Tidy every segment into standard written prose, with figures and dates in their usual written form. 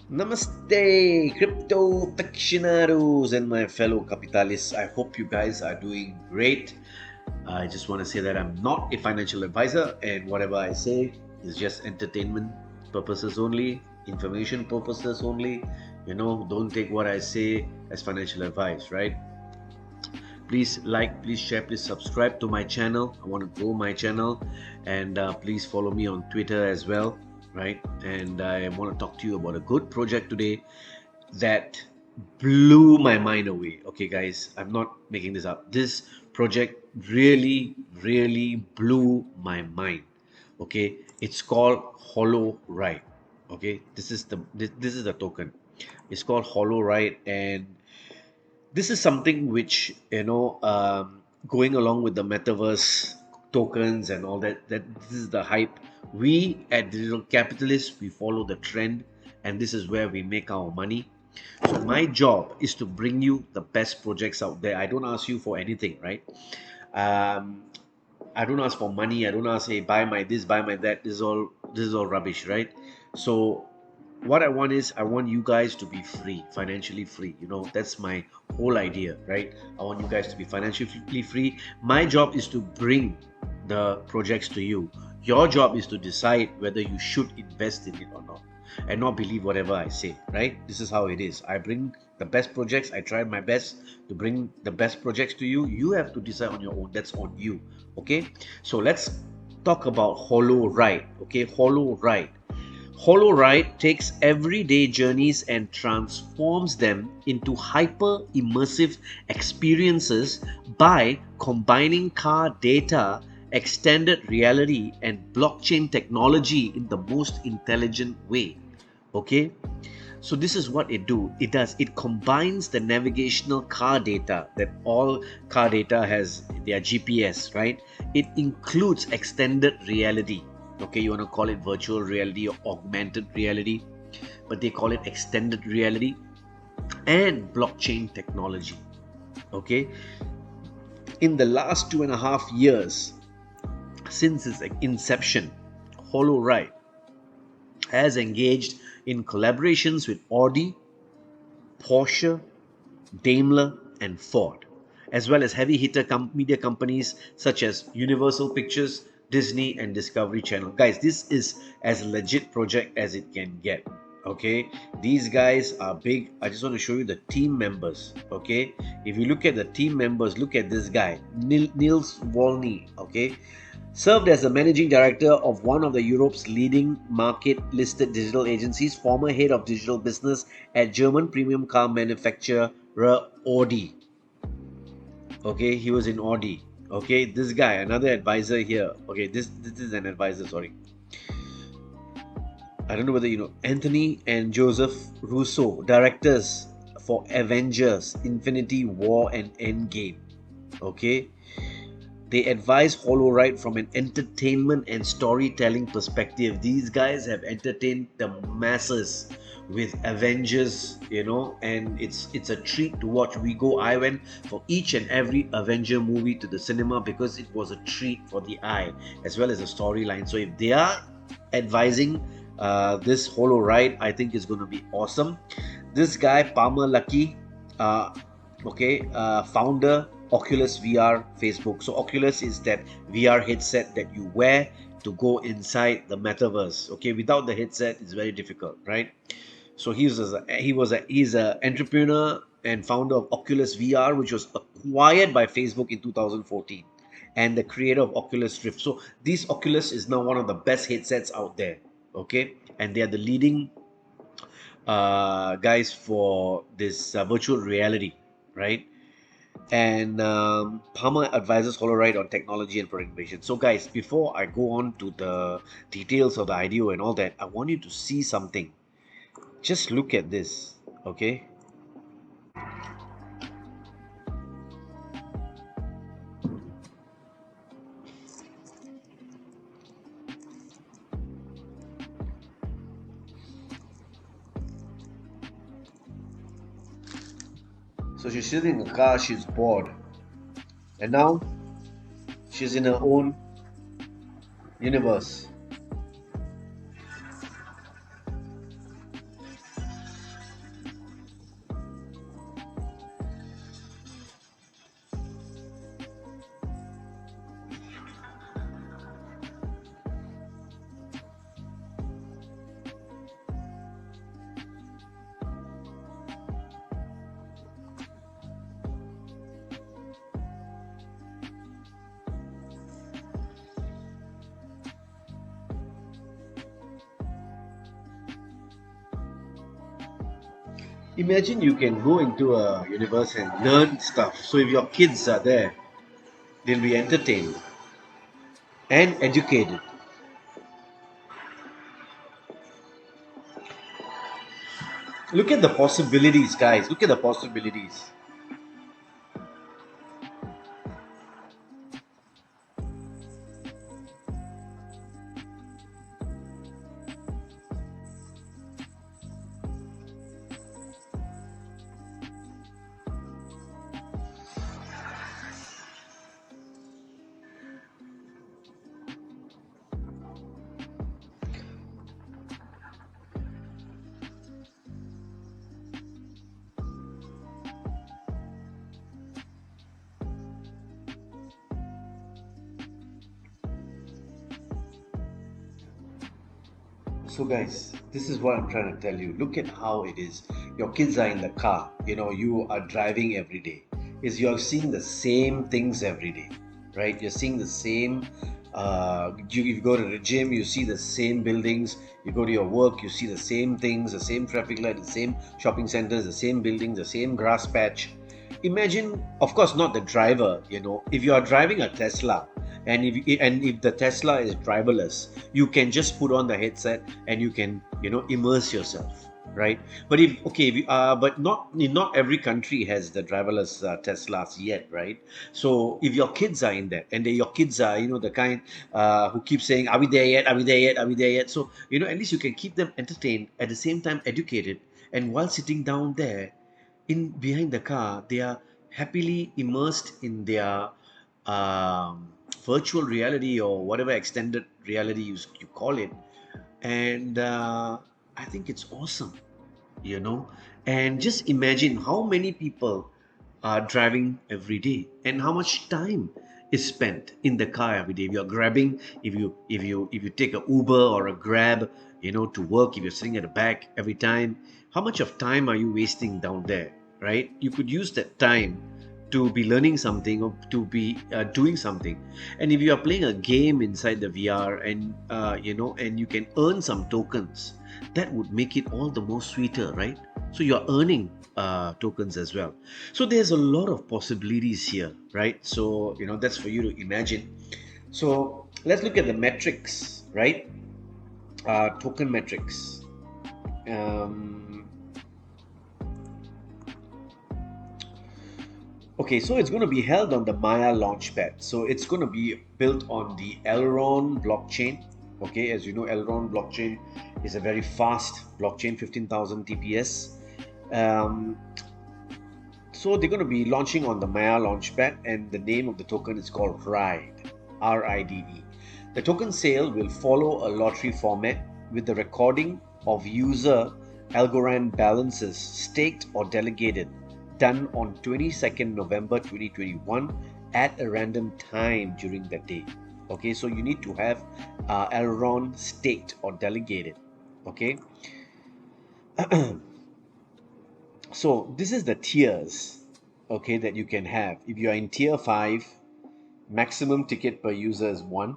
Namaste, crypto aficionados and my fellow capitalists. I hope you guys are doing great. I just want to say that I'm not a financial advisor, and whatever I say is just entertainment purposes only, information purposes only. Don't take what I say as financial advice, right? Please like, please share, please subscribe to my channel. I want to grow my channel, and please follow me on Twitter as well, right? And I want to talk to you about a good project today that blew my mind away. Okay, guys, I'm not making this up. This project really blew my mind. Okay, it's called Hollow Ride. Okay, this is the token. It's called Hollow Ride, and this is something which going along with the metaverse tokens and all that. That this is the hype. We at Digital Capitalists, we follow the trend, and this is where we make our money. So my job is to bring you the best projects out there. I don't ask you for anything, right? um, I don't ask for money. I don't ask, hey, buy my this, buy my that. This is all rubbish, right? So what I want is I want you guys to be free, financially free. That's my whole idea, right? I want you guys to be financially free. My job is to bring the projects to you. Your job is to decide whether you should invest in it or not, and not believe whatever I say, right? This is how it is. I bring the best projects. I try my best to bring the best projects to you. You have to decide on your own. That's on you. Okay, so let's talk about Hollow Ride. Okay, Hollow Ride. Hollow Ride takes everyday journeys and transforms them into hyper immersive experiences by combining car data, extended reality, and blockchain technology in the most intelligent way. Okay, so this is what it combines the navigational car data that all car data has, their GPS, right? It includes extended reality. Okay, you want to call it virtual reality or augmented reality, but they call it extended reality, and blockchain technology. Okay, in the last 2.5 years since its inception, Hollow Ride has engaged in collaborations with Audi, Porsche, Daimler, and Ford, as well as heavy hitter media companies such as Universal Pictures, Disney, and Discovery Channel. Guys, this is as legit project as it can get. Okay, these guys are big. I just want to show you the team members. Okay, if you look at the team members, look at this guy, Nils Wolny. Okay, served as the managing director of one of the Europe's leading market-listed digital agencies, former head of digital business at German premium car manufacturer Audi. Okay, he was in Audi. Okay, this guy, another advisor here. Okay, this is an advisor. Sorry, I don't know whether you know Anthony and Joseph Russo, directors for Avengers, Infinity War, and Endgame. Okay, they advise Hollow Ride from an entertainment and storytelling perspective. These guys have entertained the masses with Avengers, and it's a treat to watch. I went for each and every Avenger movie to the cinema because it was a treat for the eye as well as the storyline. So if they are advising this Hollow Ride, I think it's going to be awesome. This guy Palmer Luckey, founder Oculus VR Facebook. So Oculus is that VR headset that you wear to go inside the metaverse. Okay, without the headset, it's very difficult, right? So he's an entrepreneur and founder of Oculus VR, which was acquired by Facebook in 2014, and the creator of Oculus Rift. So this Oculus is now one of the best headsets out there. Okay, and they are the leading guys for this virtual reality, right? And Palmer advises Hollow Ride on technology and product innovation. So, guys, before I go on to the details of the IDEO and all that, I want you to see something. Just look at this, okay? So she's sitting in the car, she's bored, and now she's in her own universe. Imagine you can go into a universe and learn stuff. So if your kids are there, they'll be entertained and educated. Look at the possibilities, guys. Look at the possibilities. So, guys, this is what I'm trying to tell you. Look at how it is. Your kids are in the car. You are driving every day. You're seeing the same things every day, right? You're seeing the same. You go to the gym, you see the same buildings. You go to your work, you see the same things, the same traffic light, the same shopping centers, the same buildings, the same grass patch. Imagine, of course, not the driver. If you are driving a Tesla, and if the Tesla is driverless, you can just put on the headset and you can immerse yourself, right? But but not every country has the driverless Teslas yet, right? So if your kids are in that, and your kids are the kind who keep saying, are we there yet, are we there yet, are we there yet? So at least you can keep them entertained, at the same time educated, and while sitting down there in behind the car, they are happily immersed in their um, virtual reality, or whatever extended reality you call it. And I think it's awesome, you know and just imagine how many people are driving every day, and how much time is spent in the car every day. If you're grabbing, if you take a Uber or a Grab, to work, if you're sitting at the back every time, how much of time are you wasting down there, right? You could use that time to be learning something, or to be doing something. And if you are playing a game inside the VR, and you can earn some tokens, that would make it all the more sweeter, right? So you're earning tokens as well. So there's a lot of possibilities here, right? So that's for you to imagine. So let's look at the metrics, right? Token metrics. um, Okay, so it's going to be held on the Maya Launchpad. So it's going to be built on the Elrond blockchain. Okay, as you know, Elrond blockchain is a very fast blockchain, 15,000 TPS. Um, so they're going to be launching on the Maya Launchpad, and the name of the token is called RIDE, RIDE. The token sale will follow a lottery format, with the recording of user Algorand balances staked or delegated done on 22nd November 2021 at a random time during the day. Okay, so you need to have Elrond staked or delegated. Okay, so this is the tiers, okay, that you can have. If you are in tier 5, maximum ticket per user is 1,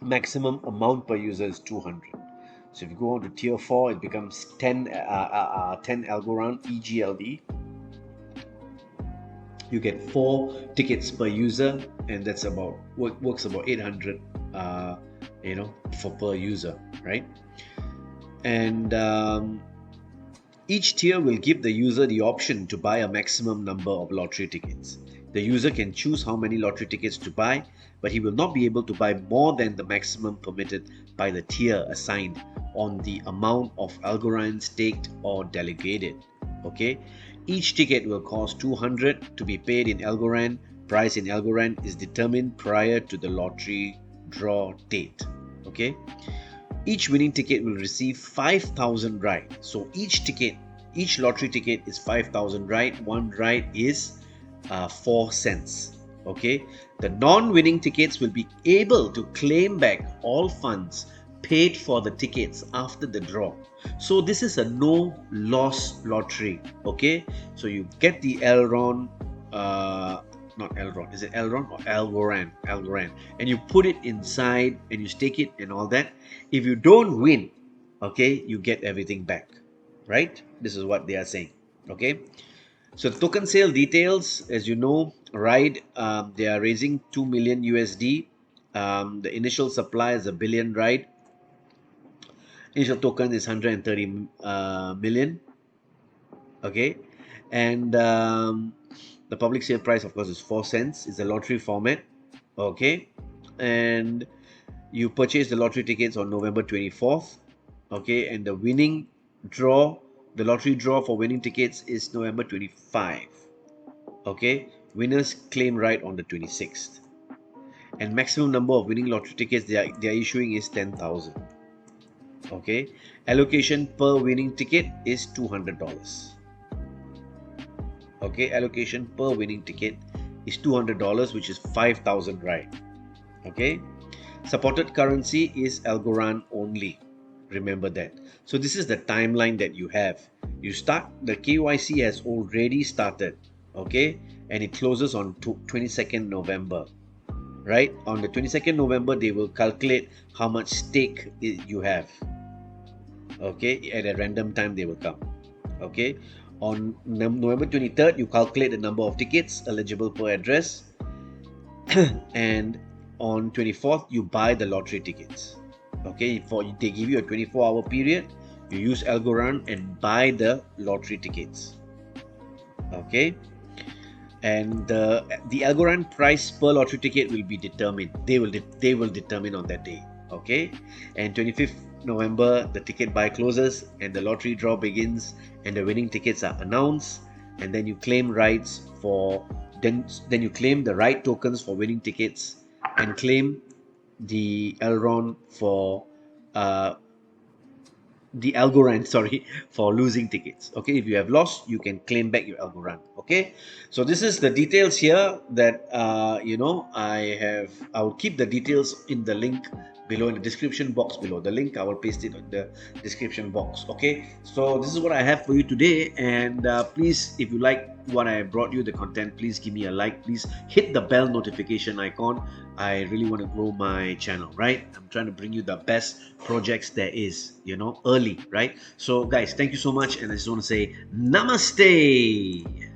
maximum amount per user is 200. So if you go on to tier 4, it becomes 10 Algorand EGLD. You get 4 tickets per user, and that's about works about 800 for per user, right? And each tier will give the user the option to buy a maximum number of lottery tickets. The user can choose how many lottery tickets to buy, but he will not be able to buy more than the maximum permitted by the tier assigned on the amount of Algorand staked or delegated. Okay, each ticket will cost 200 to be paid in Algorand. Price in Algorand is determined prior to the lottery draw date. Okay, each winning ticket will receive 5,000 ride. So each lottery ticket is 5,000 ride. One ride is 4 cents. Okay, the non-winning tickets will be able to claim back all funds paid for the tickets after the draw. So this is a no loss lottery. Okay, so you get the Elrond, not Elrond, is it Elrond or Algorand? Algorand, and you put it inside and you stake it and all that. If you don't win, okay, you get everything back. right? This is what they are saying. Okay, so token sale details, as you know, Ride, they are raising 2 million USD. The initial supply is a billion Ride. Initial token is 130 million. Okay, and the public sale price, of course, is 4 cents. It's a lottery format. Okay, and you purchase the lottery tickets on November 24th. Okay, and the winning draw, the lottery draw for winning tickets is November 25. Okay, winners claim right on the 26th, and maximum number of winning lottery tickets they are issuing is 10,000. Okay, allocation per winning ticket is $200. Okay, allocation per winning ticket is $200, which is 5,000 right. Okay, supported currency is Algorand only, remember that. So this is the timeline that you have. You start, the KYC has already started, okay, and it closes on 22nd November, right? On the 22nd November, they will calculate how much stake you have, okay. At a random time they will come, okay. On November 23rd, you calculate the number of tickets eligible per address and on 24th you buy the lottery tickets. Okay, they give you a 24-hour period. You use Algorand and buy the lottery tickets. Okay, and the Algorand price per lottery ticket will be determined. They will determine on that day. Okay, and 25th November the ticket buy closes and the lottery draw begins and the winning tickets are announced, and then you claim rights for then you claim the right tokens for winning tickets and claim the Elrond for the Algorand, sorry, for losing tickets. Okay, if you have lost, you can claim back your Algorand. Okay, so this is the details here that I will keep the details in the link below, in the description box below. The link I will paste it in the description box. Okay, so this is what I have for you today, and please, if you like what I brought you, the content, please give me a like. Please hit the bell notification icon. I really want to grow my channel, right? I'm trying to bring you the best projects there is, early, right? So guys, thank you so much, and I just want to say namaste.